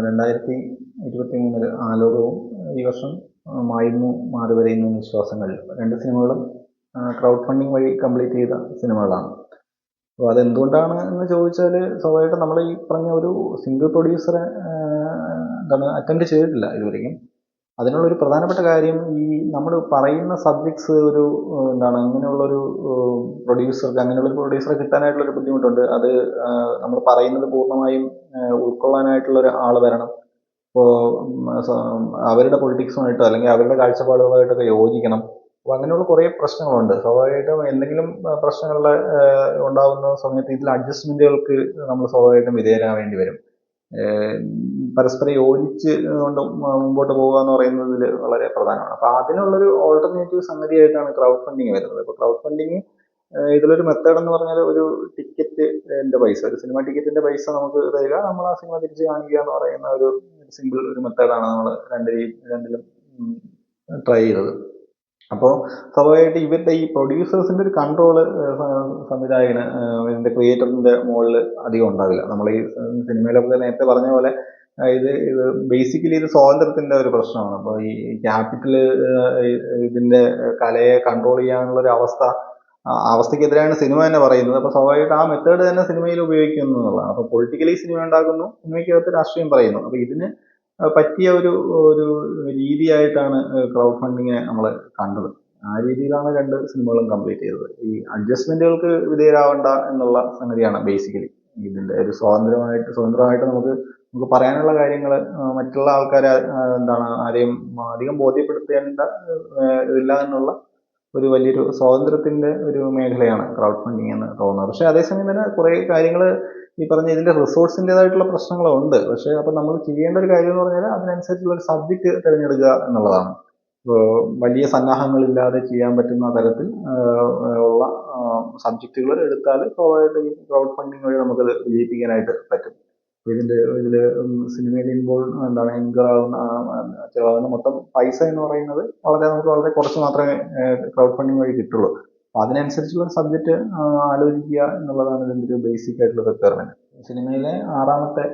2023 ആലോകവും ഈ വർഷം മായുന്നു മാറി വരയുന്നു വിശ്വാസങ്ങൾ, രണ്ട് സിനിമകളും ക്രൗഡ് ഫണ്ടിങ് വഴി കംപ്ലീറ്റ് ചെയ്ത സിനിമകളാണ്. അപ്പോൾ അതെന്തുകൊണ്ടാണ് എന്ന് ചോദിച്ചാൽ, സ്വാഭാവികമായിട്ടും നമ്മൾ ഈ പറഞ്ഞ ഒരു സിംഗിൾ പ്രൊഡ്യൂസറെ അറ്റൻഡ് ചെയ്തിട്ടില്ല ഇതുവരെയും. അതിനുള്ളൊരു പ്രധാനപ്പെട്ട കാര്യം, ഈ നമ്മൾ പറയുന്ന സബ്ജക്ട്സ് ഒരു അങ്ങനെയുള്ളൊരു അങ്ങനെയുള്ളൊരു പ്രൊഡ്യൂസറെ കിട്ടാനായിട്ടുള്ളൊരു ബുദ്ധിമുട്ടുണ്ട്. അത് നമ്മൾ പറയുന്നത് പൂർണ്ണമായും ഉൾക്കൊള്ളാനായിട്ടുള്ള ഒരു ആൾ വരണം. ഇപ്പോൾ അവരുടെ പൊളിറ്റിക്സുമായിട്ടോ അല്ലെങ്കിൽ അവരുടെ കാഴ്ചപ്പാടുകളായിട്ടൊക്കെ യോജിക്കണം. അപ്പോൾ അങ്ങനെയുള്ള കുറേ പ്രശ്നങ്ങളുണ്ട്. സ്വാഭാവികമായിട്ടും എന്തെങ്കിലും പ്രശ്നങ്ങൾ ഉണ്ടാകുന്ന സമയത്ത് ഇതിൽ അഡ്ജസ്റ്റ്മെൻറ്റുകൾക്ക് നമ്മൾ സ്വാഭാവികമായിട്ടും വിധേയരാകേണ്ടി വരും. പരസ്പരം യോജിച്ച് കൊണ്ട് മുമ്പോട്ട് പോകുക എന്ന് പറയുന്നതിൽ വളരെ പ്രധാനമാണ്. അപ്പോൾ അതിനുള്ളൊരു ഓൾട്ടർനേറ്റീവ് സംഗതിയായിട്ടാണ് ക്രൗഡ് ഫണ്ടിങ് വരുന്നത്. ഇപ്പോൾ ക്രൗഡ് ഫണ്ടിങ് ഇതിലൊരു മെത്തേഡ് എന്ന് പറഞ്ഞാൽ, ഒരു ടിക്കറ്റിൻ്റെ പൈസ, ഒരു സിനിമ ടിക്കറ്റിൻ്റെ പൈസ നമുക്ക് തരിക, നമ്മൾ ആ സിനിമ തിരിച്ച് കാണിക്കുക എന്ന് പറയുന്ന ഒരു സിമ്പിൾ ഒരു മെത്തേഡാണ് നമ്മൾ രണ്ടിലും ട്രൈ ചെയ്തത്. അപ്പോൾ സ്വാഭാവികമായിട്ട് ഇവരുടെ ഈ പ്രൊഡ്യൂസേഴ്സിൻ്റെ ഒരു കൺട്രോള് സംവിധായകന്, ഇതിൻ്റെ ക്രിയേറ്ററിൻ്റെ മുകളിൽ അധികം ഉണ്ടാവില്ല. നമ്മൾ ഈ സിനിമയിലൊക്കെ നേരത്തെ പറഞ്ഞ പോലെ ഇത് ബേസിക്കലി ഇത് സ്വാതന്ത്ര്യത്തിൻ്റെ ഒരു പ്രശ്നമാണ്. അപ്പോൾ ഈ ക്യാപിറ്റൽ ഇതിൻ്റെ കലയെ കൺട്രോൾ ചെയ്യാനുള്ളൊരു അവസ്ഥയ്ക്കെതിരെയാണ് സിനിമ തന്നെ പറയുന്നത്. അപ്പോൾ സ്വാഭാവികമായിട്ട് ആ മെത്തേഡ് തന്നെ സിനിമയിൽ ഉപയോഗിക്കുന്നു എന്നുള്ളതാണ്. അപ്പോൾ പൊളിറ്റിക്കലി സിനിമ ഉണ്ടാക്കുന്നു, സിനിമയ്ക്കകത്ത് രാഷ്ട്രീയം പറയുന്നു. അപ്പോൾ ഇതിന് പറ്റിയ ഒരു രീതിയായിട്ടാണ് ക്രൗഡ് ഫണ്ടിങ്ങിനെ നമ്മൾ കണ്ടത്. ആ രീതിയിലാണ് രണ്ട് സിനിമകളും കംപ്ലീറ്റ് ചെയ്തത്. ഈ അഡ്ജസ്റ്റ്മെന്റുകൾക്ക് വിധേയരാവണ്ട എന്നുള്ള സംഗതിയാണ് ബേസിക്കലി ഇതിൻ്റെ ഒരു സ്വതന്ത്രമായിട്ട് നമുക്ക് പറയാനുള്ള കാര്യങ്ങൾ മറ്റുള്ള ആൾക്കാരെ ആരെയും അധികം ബോധ്യപ്പെടുത്തേണ്ട ഇതില്ല എന്നുള്ള ഒരു വലിയൊരു സ്വാതന്ത്ര്യത്തിന്റെ ഒരു മേഖലയാണ് ക്രൗഡ് ഫണ്ടിങ് എന്ന് തോന്നുന്നത്. പക്ഷെ അതേസമയം തന്നെ കുറേ കാര്യങ്ങൾ ഈ പറഞ്ഞ ഇതിന്റെ റിസോഴ്സിൻ്റെതായിട്ടുള്ള പ്രശ്നങ്ങളുണ്ട്. പക്ഷെ അപ്പം നമ്മൾ ചെയ്യേണ്ട ഒരു കാര്യം എന്ന് പറഞ്ഞാൽ അതിനനുസരിച്ചുള്ള ഒരു സബ്ജക്റ്റ് തിരഞ്ഞെടുക്കുക എന്നുള്ളതാണ്. വലിയ സന്നാഹങ്ങളില്ലാതെ ചെയ്യാൻ പറ്റുന്ന തരത്തിൽ ഉള്ള സബ്ജക്റ്റുകൾ എടുത്താൽ സ്വാഭാവികമായിട്ട് ഈ ക്രൗഡ് ഫണ്ടിങ് വഴി നമുക്കത് വിജയിപ്പിക്കാനായിട്ട് പറ്റും. ഇതിൽ സിനിമയിൽ ഇൻകർ ആവുന്ന ചിലവാകുന്ന മൊത്തം പൈസ എന്ന് പറയുന്നത് വളരെ കുറച്ച് മാത്രമേ ക്രൗഡ് ഫണ്ടിങ് വഴി കിട്ടുള്ളൂ. അപ്പോൾ അതിനനുസരിച്ചുള്ള സബ്ജക്റ്റ് ആലോചിക്കുക എന്നുള്ളതാണ് ഇതിൻ്റെ ഒരു ബേസിക് ആയിട്ടുള്ള റിക്വയർമെന്റ്. സിനിമയിലെ 6ാമത്തെ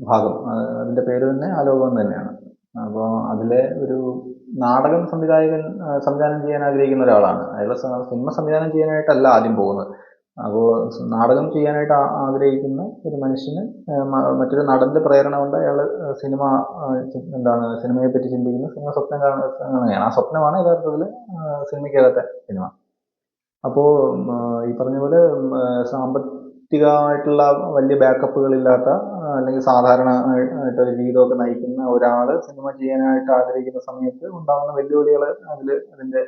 ഭാഗം, അതിൻ്റെ പേര് തന്നെ ആലോകം തന്നെയാണ്. അപ്പോൾ അതിലെ ഒരു നാടകം സംവിധാനം ചെയ്യാൻ ആഗ്രഹിക്കുന്ന ഒരാളാണ്. അയാൾ സിനിമ സംവിധാനം ചെയ്യാനായിട്ടല്ല ആദ്യം പോകുന്നത്. അപ്പോൾ നാടകം ചെയ്യാനായിട്ട് ആഗ്രഹിക്കുന്ന ഒരു മനുഷ്യന് മറ്റൊരു നടന്റെ പ്രേരണ കൊണ്ട് അയാൾ സിനിമയെ പറ്റി ചിന്തിക്കുന്ന സിനിമ സ്വപ്നം കാണുകയാണ്. ആ സ്വപ്നമാണ് യഥാർത്ഥത്തിൽ സിനിമയ്ക്കകത്തെ സിനിമ. അപ്പോൾ ഈ പറഞ്ഞ പോലെ സാമ്പത്തികമായിട്ടുള്ള വലിയ ബാക്കപ്പുകളില്ലാത്ത അല്ലെങ്കിൽ സാധാരണ ആയിട്ടൊരു ജീവിതമൊക്കെ നയിക്കുന്ന ഒരാൾ സിനിമ ചെയ്യാനായിട്ട് ആഗ്രഹിക്കുന്ന സമയത്ത് ഉണ്ടാകുന്ന വെല്ലുവിളികൾ അതിൻ്റെ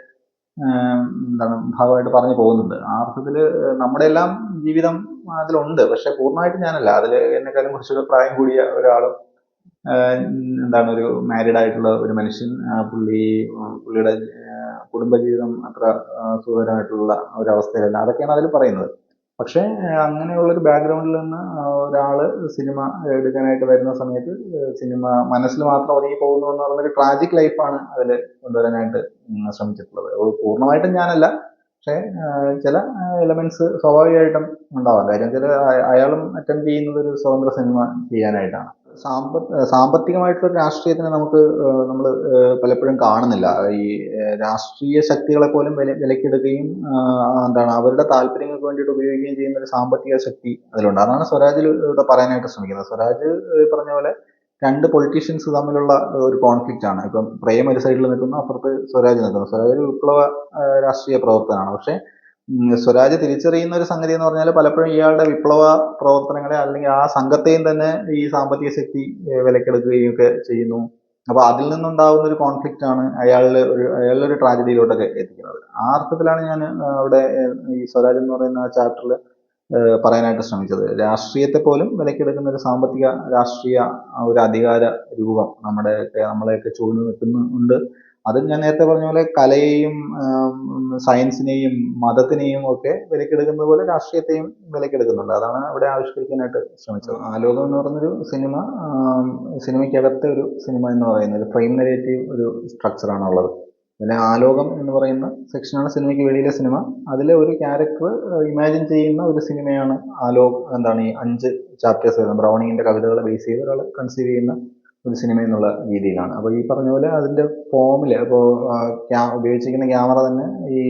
ഭാഗമായിട്ട് പറഞ്ഞു പോകുന്നുണ്ട്. ആ അർത്ഥത്തിൽ നമ്മുടെ എല്ലാം ജീവിതം അതിലുണ്ട്. പക്ഷെ പൂർണ്ണമായിട്ട് ഞാനല്ല. അതിൽ എന്നെക്കാളും കുറച്ചുകൂടെ പ്രായം കൂടിയ ഒരാളും ഒരു മാരീഡ് ആയിട്ടുള്ള ഒരു മനുഷ്യൻ, പുള്ളിയുടെ കുടുംബജീവിതം അത്ര സുഖകരമായിട്ടുള്ള ഒരവസ്ഥയിലല്ല. അതൊക്കെയാണ് അതിൽ പറയുന്നത്. പക്ഷെ അങ്ങനെയുള്ളൊരു ബാക്ക്ഗ്രൗണ്ടിൽ നിന്ന് ഒരാൾ സിനിമ എടുക്കാനായിട്ട് വരുന്ന സമയത്ത് സിനിമ മനസ്സിൽ മാത്രം ഒതുങ്ങി പോകുന്നു എന്ന് പറയുന്നൊരു ട്രാജിക് ലൈഫാണ് അതിൽ കൊണ്ടുവരാനായിട്ട് ശ്രമിച്ചിട്ടുള്ളത്. പൂർണ്ണമായിട്ടും ഞാനല്ല, പക്ഷെ ചില എലമെന്റ്സ് സ്വാഭാവികമായിട്ടും ഉണ്ടാവാം. കാര്യം വെച്ചാൽ അയാളും അറ്റൻഡ് ചെയ്യുന്നത് ഒരു സ്വതന്ത്ര സിനിമ ചെയ്യാനായിട്ടാണ്. സാമ്പത്തികമായിട്ടുള്ള രാഷ്ട്രീയത്തിനെ നമ്മൾ പലപ്പോഴും കാണുന്നില്ല. ഈ രാഷ്ട്രീയ ശക്തികളെ പോലും വിലക്കെടുക്കുകയും അവരുടെ താല്പര്യങ്ങൾക്ക് വേണ്ടിയിട്ട് ഉപയോഗിക്കുകയും ചെയ്യുന്ന ഒരു സാമ്പത്തിക ശക്തി അതിലുണ്ട്. അതാണ് സ്വരാജിൽ ഇവിടെ പറയാനായിട്ട് ശ്രമിക്കുന്നത്. സ്വരാജ് പറഞ്ഞ പോലെ രണ്ട് പൊളിറ്റീഷ്യൻസ് തമ്മിലുള്ള ഒരു കോൺഫ്ലിക്റ്റ് ആണ്. ഇപ്പം പ്രേം ഒരു സൈഡിൽ നിൽക്കുന്നു, അപ്പുറത്ത് സ്വരാജ് നിൽക്കുന്നു. സ്വരാജ് ഒരു വിപ്ലവ രാഷ്ട്രീയ പ്രവർത്തനമാണ്. പക്ഷെ സ്വരാജ് തിരിച്ചറിയുന്ന ഒരു സംഗതി എന്ന് പറഞ്ഞാൽ പലപ്പോഴും ഇയാളുടെ വിപ്ലവ പ്രവർത്തനങ്ങളെ അല്ലെങ്കിൽ ആ സംഘത്തെയും തന്നെ ഈ സാമ്പത്തിക ശക്തി വിലക്കെടുക്കുകയും ഒക്കെ ചെയ്യുന്നു. അപ്പൊ അതിൽ നിന്നുണ്ടാകുന്ന ഒരു കോൺഫ്ലിക്റ്റ് ആണ് അയാളുടെ ഒരു ട്രാജഡിയിലോട്ടൊക്കെ എത്തിക്കുന്നത്. ആ അർത്ഥത്തിലാണ് ഞാൻ അവിടെ ഈ സ്വരാജ് എന്ന് പറയുന്ന ചാപ്റ്ററിൽ പറയാനായിട്ട് ശ്രമിച്ചത്. രാഷ്ട്രീയത്തെ പോലും വിലക്കെടുക്കുന്ന ഒരു സാമ്പത്തിക രാഷ്ട്രീയ ഒരു അധികാര രൂപം നമ്മളെയൊക്കെ ചൂഴ്ന്നു നിൽക്കുന്നുണ്ട്. അത് ഞാൻ നേരത്തെ പറഞ്ഞ പോലെ കലയെയും സയൻസിനെയും മതത്തിനെയും ഒക്കെ വിലക്കെടുക്കുന്നത് പോലെ രാഷ്ട്രീയത്തെയും വിലക്കെടുക്കുന്നുണ്ട്. അതാണ് അവിടെ ആവിഷ്കരിക്കാനായിട്ട് ശ്രമിച്ചത്. ആലോകം എന്ന് പറഞ്ഞൊരു സിനിമയ്ക്കകത്തെ ഒരു സിനിമ എന്ന് പറയുന്നത് ഒരു ഫ്രെയിം നെഗറ്റീവ് ഒരു സ്ട്രക്ചറാണ് ഉള്ളത്. പിന്നെ ആലോകം എന്ന് പറയുന്ന സെക്ഷനാണ് സിനിമയ്ക്ക് വെളിയിലെ സിനിമ. അതിലെ ഒരു ക്യാരക്ടർ ഇമാജിൻ ചെയ്യുന്ന ഒരു സിനിമയാണ് ഈ 5 ചാപ്റ്റേഴ്സ് വരുന്നത്. ബ്രൗണിങ്ങിന്റെ കവിതകളെ ബേസ് ചെയ്ത് ഒരാൾ കൺസീവ് ചെയ്യുന്ന ഒരു സിനിമ എന്നുള്ള രീതിയിലാണ്. അപ്പോൾ ഈ പറഞ്ഞ പോലെ അതിന്റെ ഫോമിൽ ഇപ്പോൾ ഉപയോഗിച്ചിരിക്കുന്ന ക്യാമറ തന്നെ ഈ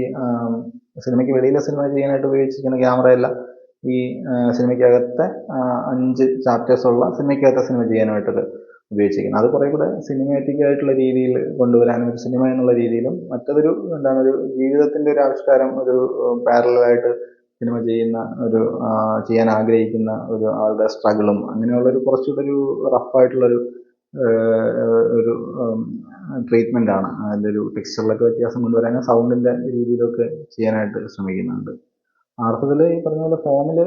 സിനിമയ്ക്ക് വെളിയിലെ സിനിമ ചെയ്യാനായിട്ട് ഉപയോഗിച്ചിരിക്കുന്ന ക്യാമറയല്ല ഈ സിനിമയ്ക്കകത്തെ 5 ചാപ്റ്റേഴ്സ് ഉള്ള സിനിമയ്ക്കകത്തെ സിനിമ ചെയ്യാനായിട്ട് ഉപയോഗിച്ചിരിക്കുന്നത്. അത് കുറെ കൂടെ സിനിമാറ്റിക് ആയിട്ടുള്ള രീതിയിൽ കൊണ്ടുവരാനും ഒരു സിനിമ എന്നുള്ള രീതിയിലും മറ്റതൊരു ഒരു ജീവിതത്തിന്റെ ഒരു ആവിഷ്കാരം, ഒരു പാരലായിട്ട് സിനിമ ചെയ്യാൻ ആഗ്രഹിക്കുന്ന ഒരു ആളുടെ സ്ട്രഗിളും അങ്ങനെയുള്ളൊരു കുറച്ചുകൂടെ ഒരു റഫായിട്ടുള്ളൊരു ഒരു ട്രീറ്റ്മെന്റ് ആണ്. അതിൻ്റെ ഒരു ടെക്സ്ചറിലൊക്കെ വ്യത്യാസം കൊണ്ടുവരാനും സൗണ്ടിന്റെ രീതിയിലൊക്കെ ചെയ്യാനായിട്ട് ശ്രമിക്കുന്നുണ്ട്. അർത്ഥത്തിൽ ഈ പറഞ്ഞ പോലെ ഫോമിൽ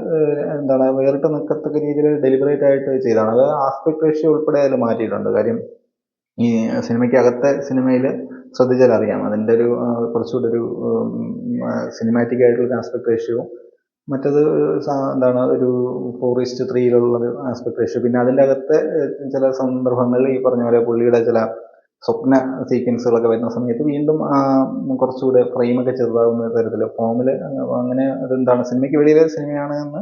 വേറിട്ട് നിൽക്കത്തക്ക രീതിയിൽ ഡെലിബറേറ്റ് ആയിട്ട് ചെയ്തതാണ്. അത് ആസ്പെക്ട് റേഷ്യോ ഉൾപ്പെടെ അതിൽ മാറ്റിയിട്ടുണ്ട്. കാര്യം ഈ സിനിമയ്ക്കകത്തെ സിനിമയിൽ ശ്രദ്ധിച്ചാൽ അറിയാം അതിൻ്റെ ഒരു കുറച്ചുകൂടി ഒരു സിനിമാറ്റിക് ആയിട്ടുള്ള ആസ്പെക്ട് റേഷ്യോ, മറ്റത് ഒരു 4:3 ആസ്പെക്ട് റേഷ്യോ. പിന്നെ അതിൻ്റെ അകത്തെ ചില സന്ദർഭങ്ങളിൽ ഈ പറഞ്ഞ പോലെ പുള്ളിയുടെ ചില സ്വപ്ന സീക്വൻസുകളൊക്കെ വരുന്ന സമയത്ത് വീണ്ടും കുറച്ചുകൂടെ ഫ്രെയിമൊക്കെ ചെറുതാവുന്ന തരത്തിൽ ഫോമിൽ അങ്ങനെ സിനിമയ്ക്ക് വെളിയിലെ സിനിമയാണ് എന്ന്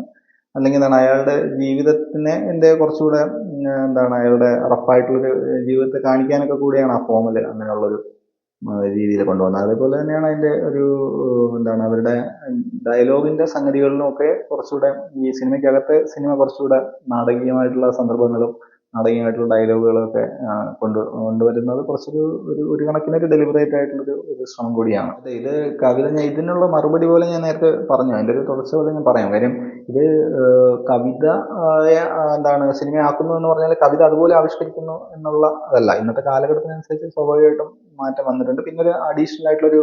അല്ലെങ്കിൽ അയാളുടെ ജീവിതത്തിനെ കുറച്ചുകൂടെ അയാളുടെ റഫായിട്ടുള്ളൊരു ജീവിതത്തെ കാണിക്കാനൊക്കെ കൂടിയാണ് ആ ഫോമിൽ അങ്ങനെയുള്ളൊരു രീതിയിൽ കൊണ്ടുവന്നത്. അതേപോലെ തന്നെയാണ് അതിൻ്റെ ഒരു അവരുടെ ഡയലോഗിന്റെ സംഗതികളിലും ഒക്കെ കുറച്ചുകൂടെ ഈ സിനിമയ്ക്കകത്തെ സിനിമ കുറച്ചുകൂടെ നാടകീയമായിട്ടുള്ള സന്ദർഭങ്ങളും നാടകീയമായിട്ടുള്ള ഡയലോഗുകളൊക്കെ കൊണ്ടുവരുന്നത് ഒരു കണക്കിനൊരു ഡെലിബറേറ്റ് ആയിട്ടുള്ളൊരു ശ്രമം കൂടിയാണ്. ഇത് കവിത ഇതിനുള്ള മറുപടി പോലെ ഞാൻ നേരത്തെ പറഞ്ഞു, അതിൻ്റെ ഒരു തുടർച്ച പോലെ ഞാൻ പറയാം. കാര്യം ഇത് കവിത സിനിമയാക്കുന്നു എന്ന് പറഞ്ഞാൽ കവിത അതുപോലെ ആവിഷ്കരിക്കുന്നു എന്നുള്ള അതല്ല. ഇന്നത്തെ കാലഘട്ടത്തിനനുസരിച്ച് സ്വാഭാവികമായിട്ടും മാറ്റം വന്നിട്ടുണ്ട്. പിന്നെ ഒരു അഡീഷണൽ ആയിട്ടുള്ളൊരു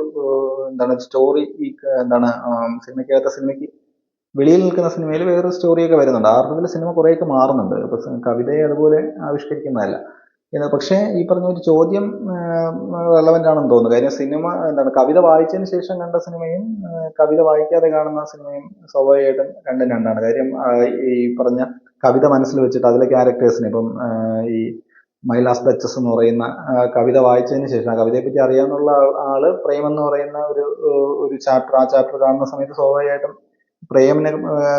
സ്റ്റോറി സിനിമയ്ക്ക് വെളിയിൽ നിൽക്കുന്ന സിനിമയിൽ വേറൊരു സ്റ്റോറിയൊക്കെ വരുന്നുണ്ട്. ആ അർത്ഥത്തിൽ സിനിമ കുറേയൊക്കെ മാറുന്നുണ്ട്. അപ്പൊ കവിതയെ അതുപോലെ ആവിഷ്കരിക്കുന്നതല്ല. പക്ഷേ ഈ പറഞ്ഞ ഒരു ചോദ്യം റെലവന്റ് ആണെന്ന് തോന്നുന്നു. കാര്യം സിനിമ കവിത വായിച്ചതിന് ശേഷം കണ്ട സിനിമയും കവിത വായിക്കാതെ കാണുന്ന സിനിമയും സ്വാഭാവികമായിട്ടും രണ്ടും രണ്ടാണ്. കാര്യം ഈ പറഞ്ഞ കവിത മനസ്സിൽ വെച്ചിട്ട് അതിലെ ക്യാരക്ടേഴ്സിന് ഇപ്പം ഈ മൈ ലാസ്റ്റ് ഡച്ചസ് എന്ന് പറയുന്ന കവിത വായിച്ചതിന് ശേഷം ആ കവിതയെ പറ്റി അറിയാവുന്ന ആള് പ്രേം എന്ന് പറയുന്ന ഒരു ചാപ്റ്റർ കാണുന്ന സമയത്ത് സ്വാഭാവികമായിട്ടും പ്രേമിനെ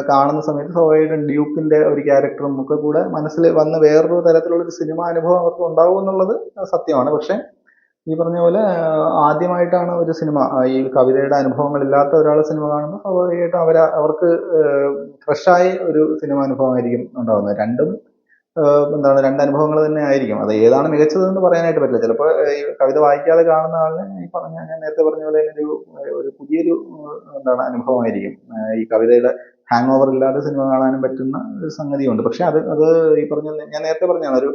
കാണുന്ന സമയത്ത് സ്വാഭാവികമായിട്ടും ഡ്യൂക്കിന്റെ ഒരു ക്യാരക്ടറും ഒക്കെ കൂടെ മനസ്സിൽ വന്ന് വേറൊരു തരത്തിലുള്ളൊരു സിനിമ അനുഭവം അവർക്ക് ഉണ്ടാവും എന്നുള്ളത് സത്യമാണ്. പക്ഷെ ഈ പറഞ്ഞ പോലെ ആദ്യമായിട്ടാണ് ഒരു സിനിമ ഈ കവിതയുടെ അനുഭവങ്ങളില്ലാത്ത ഒരാൾ സിനിമ കാണുമ്പോൾ സ്വാഭാവികമായിട്ടും അവർക്ക് ഫ്രഷായ ഒരു സിനിമ അനുഭവമായിരിക്കും ഉണ്ടാകുന്നത്. രണ്ടും രണ്ട് അനുഭവങ്ങൾ തന്നെ ആയിരിക്കും. അത് ഏതാണ് മികച്ചതെന്ന് പറയാനായിട്ട് പറ്റില്ല. ചിലപ്പോൾ ഈ കവിത വായിക്കാതെ കാണുന്ന ആളിന് ഞാൻ നേരത്തെ പറഞ്ഞ പോലെ ഒരു പുതിയൊരു അനുഭവമായിരിക്കും. ഈ കവിതയുടെ ഹാങ് ഓവർ ഇല്ലാതെ സിനിമ കാണാനും പറ്റുന്ന ഒരു സംഗതിയുണ്ട്. പക്ഷെ അത് ഈ ഞാൻ നേരത്തെ പറഞ്ഞാണ് ഒരു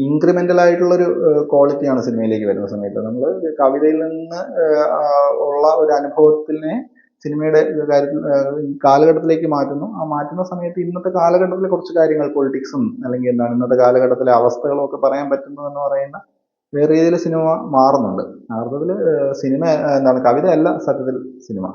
ഇൻക്രിമെന്റൽ ആയിട്ടുള്ളൊരു ക്വാളിറ്റിയാണ് സിനിമയിലേക്ക് വരുന്ന സമയത്ത്. നമ്മൾ കവിതയിൽ നിന്ന് ഉള്ള ഒരു അനുഭവത്തിനെ സിനിമയുടെ കാര്യത്തിൽ ഈ കാലഘട്ടത്തിലേക്ക് മാറ്റുന്നു. ആ മാറ്റുന്ന സമയത്ത് ഇന്നത്തെ കാലഘട്ടത്തിലെ കുറച്ച് കാര്യങ്ങൾ പൊളിറ്റിക്സും അല്ലെങ്കിൽ ഇന്നത്തെ കാലഘട്ടത്തിലെ അവസ്ഥകളും ഒക്കെ പറയാൻ പറ്റുന്നു എന്ന് പറയുന്ന വേറെ രീതിയിൽ സിനിമ മാറുന്നുണ്ട്. ആ അർത്ഥത്തിൽ സിനിമ കവിതയല്ല സത്യത്തിൽ സിനിമ.